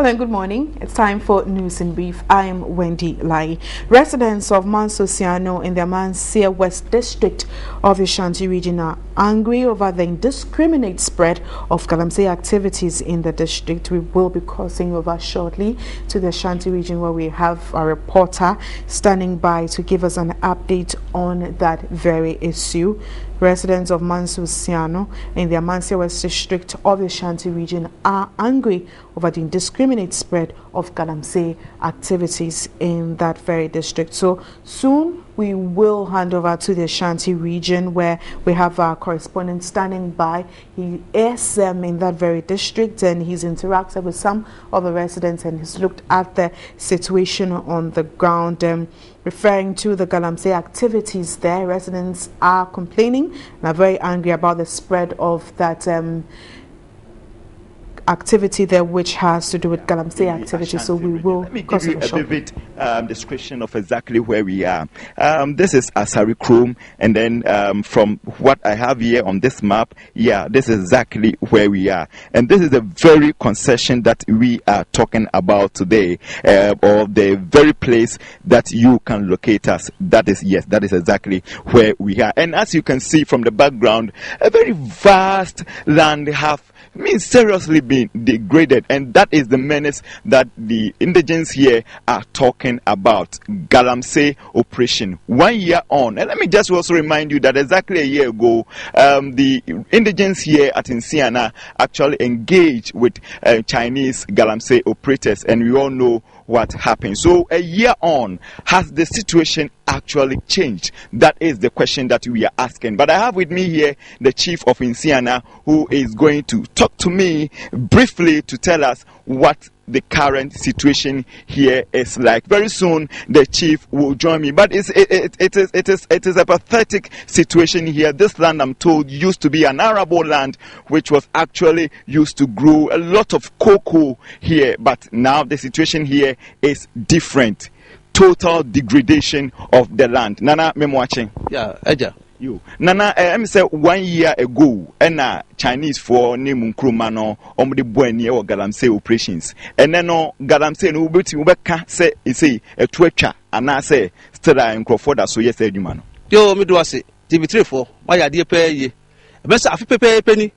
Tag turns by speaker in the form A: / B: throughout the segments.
A: Hello and good morning. It's time for News in Brief. I'm Wendy Lai. Residents of Manso Nsiana in the Manso West District of the Ashanti region are angry over the indiscriminate spread of Galamsay activities in the district. We will be crossing over shortly to the Ashanti region, where we have a reporter standing by to give us an update on that very issue. Residents of Manso Nsiana in the Manso West District of the Ashanti region are angry over the indiscriminate spread of Galamsay activities in that very district. So soon we will hand over to the Ashanti region, where we have our correspondent standing by. He is in that very district, and he's interacted with some of the residents and he's looked at the situation on the ground. Referring to the Galamsay activities there, residents are complaining and are very angry about the spread of that activity there, which has to do with Galamsay activity. So we will
B: give you a vivid description of exactly where we are. This is Asari Krum, and then from what I have here on this map, this is exactly where we are. And this is the very concession that we are talking about today, or the very place that you can locate us. That is exactly where we are. And as you can see from the background, a very vast land seriously been degraded, and that is the menace that the indigents here are talking about. Galamsay operation 1 year on, and let me just also remind you that exactly a year ago, the indigents here at Nsiana actually engaged with Chinese Galamsay operators, and we all know what happened. So a year on, has the situation actually changed? That is the question that we are asking. But I have with me here the chief of Nsiana, who is going to talk to me briefly to tell us what the current situation here is like. Very soon the chief will join me, but it is a pathetic situation here. This land, I'm told, used to be an arable land which was actually used to grow a lot of cocoa here, but now the situation here is different. Total degradation of the land. Nana, me watching.
C: Yeah, Eja.
B: You. Nana, I say 1 year ago, and Chinese for name Nkrumah the boy near Galamsay operations. And then Galamsay no beti ubeka say a twetcha, and I say still in Crawford, so yes, man.
C: Yo, me do I say TV3 for my idea pay ye. Best afi pay penny.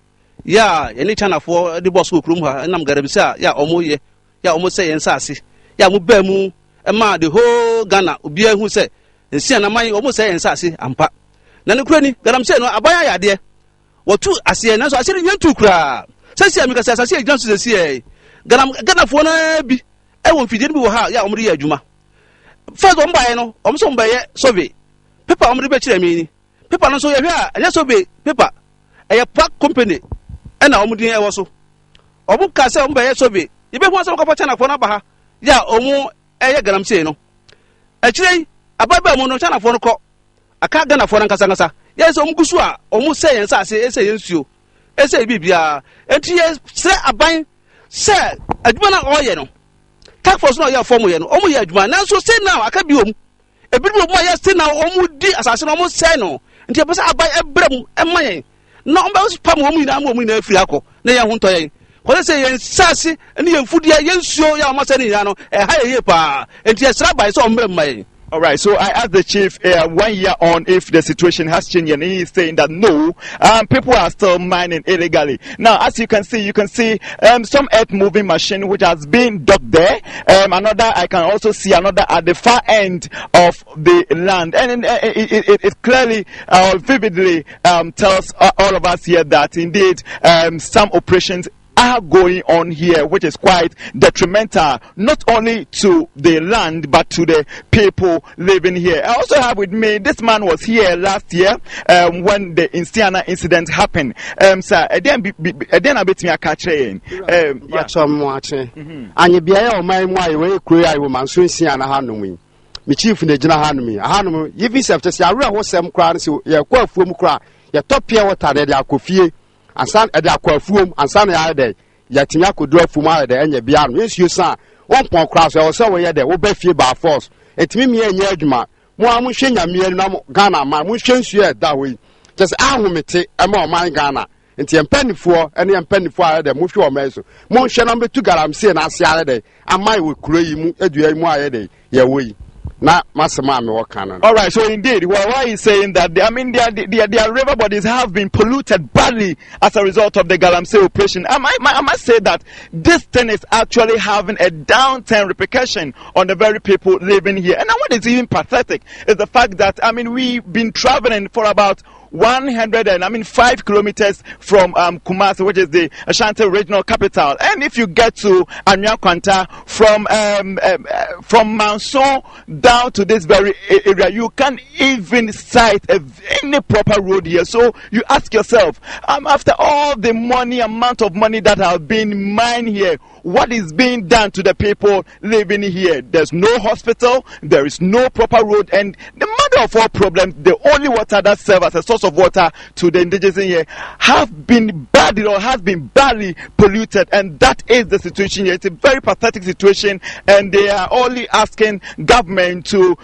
C: Yeah, any channel for the boss who Krumah, and I'm gonna say, yeah, omo almost say and sassy. Yeah, mubemu, and ma the whole Ghana, Ubia who say, and see an amai almost say and sassy, and pa. Nanu kreni Galamsay no abaya ya de wo tu ase na so ase nya tu kra sase amika sase ase agyan so sase Ghana fo na bi e won fidie bi wo ha ya omri ya adwuma first on bae no omso mbaye survey paper omri be kire mi ni paper no so ye hwe a anya survey paper e pack company e na omdi e wo so obu ka se mbaye survey ibe hu so ko pa chana fo na ba ha ya omu e ye Galamsay no e kire ababa mu no chana fo no ko aka Ghana for nkasa yes omgusu a omu say yensa ase ese yensuo ese bibia enti ye sre aban se adwuma na oye no task force no ye form ye no omu ye adwuma nanso say now aka bi omu ebidu omu ye say now omu di asase no omu say no enti e pesa aban ebrem emayen na omba spam omu ina omu ina afiri akọ na ye ho ntoyen ko say yensa ase ne yenfudia yensuo ya omu say ni ya no ha ye pa enti e sre aban so ombrem mayen.
B: All right, so I asked the chief 1 year on if the situation has changed, and he is saying that no, people are still mining illegally. Now, as you can see some earth moving machine which has been docked there. I can also see another at the far end of the land, and it clearly, vividly tells all of us here that indeed some operations are going on here, which is quite detrimental not only to the land but to the people living here. I also have with me, this man was here last year when the Nsiana incident happened. Sir, then a bit me a catch in.
D: Some watching. And you be a man, why you create a Manso Nsiana Hanumi. Me chief in the General Hanumi. Hanumi, you visit to see a real some crowds, you're quite from cry, your top pure water, they are coffee. And san e da kwafuom ansan ya de yatinya kodura fuma de enye bia no yesu san one pon cross e so we de wo ba fie ba force etimi me enye adwuma mo amhwe nyame na Ghana ma mo hwe nsu e da we just ahomete e ma o man Ghana nti empanifo ene empanifo aye de mo hwe o meso mo hwe na betu Galamsay na ase aye de amai we kuro yi mu adua yi mu aye de ye woyi na masema me woka no.
B: All right, so indeed, well, why is saying that? I mean, their river bodies have been polluted badly as a result of the Galamsay operation. I must say that this thing is actually having a downturn repercussion on the very people living here. And what is even pathetic is the fact that, I mean, we've been traveling for about 5 kilometers from Kumasi, which is the Ashanti regional capital. And if you get to Anyakwanta from Manso down to this very area, you can't even sight any proper road here. So you ask yourself, after all the amount of money that have been mined here, what is being done to the people living here? There's no hospital, there is no proper road, and the mother of all problems, the only water that serves as a source of water to the indigenous here has been badly polluted, and that is the situation here. It's a very pathetic situation, and they are only asking government to,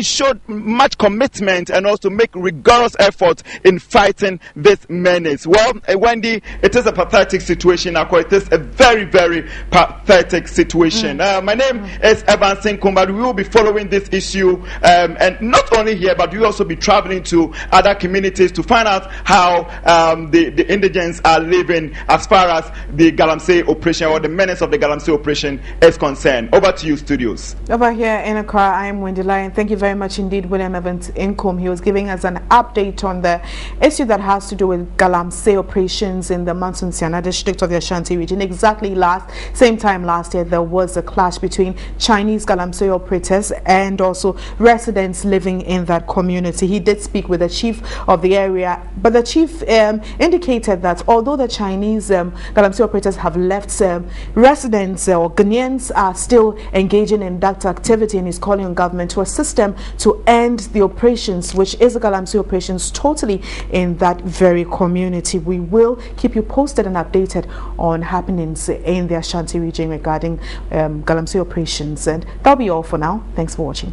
B: show much commitment and also make rigorous effort in fighting this menace. Well, Wendy, it is a pathetic situation. It is a very, very pathetic situation. My name is Manso Nsiana. We will be following this issue, and not only here, but we will also be traveling to other communities to find out how the indigents are living as far as the Galamsay operation or the menace of the Galamsay operation is concerned. Over to you, studios.
A: Over here in Accra, I am Wendy Lyon. Thank you very much indeed, William Evans Income. He was giving us an update on the issue that has to do with Galamsay operations in the Manso Nsiana district of the Ashanti region. Exactly same time last year, there was a clash between Chinese Galamsay operators and also residents living in that community. He did speak with the chief of the area, but the chief indicated that although the Chinese Galamsay operators have left, residents or Ghanaians are still engaging in that activity, and is calling on government to assist them to end the operations, which is the Galamsay operations, totally in that very community. We will keep you posted and updated on happenings in the Ashanti region regarding Galamsay operations, and that'll be all for now. Thanks for watching.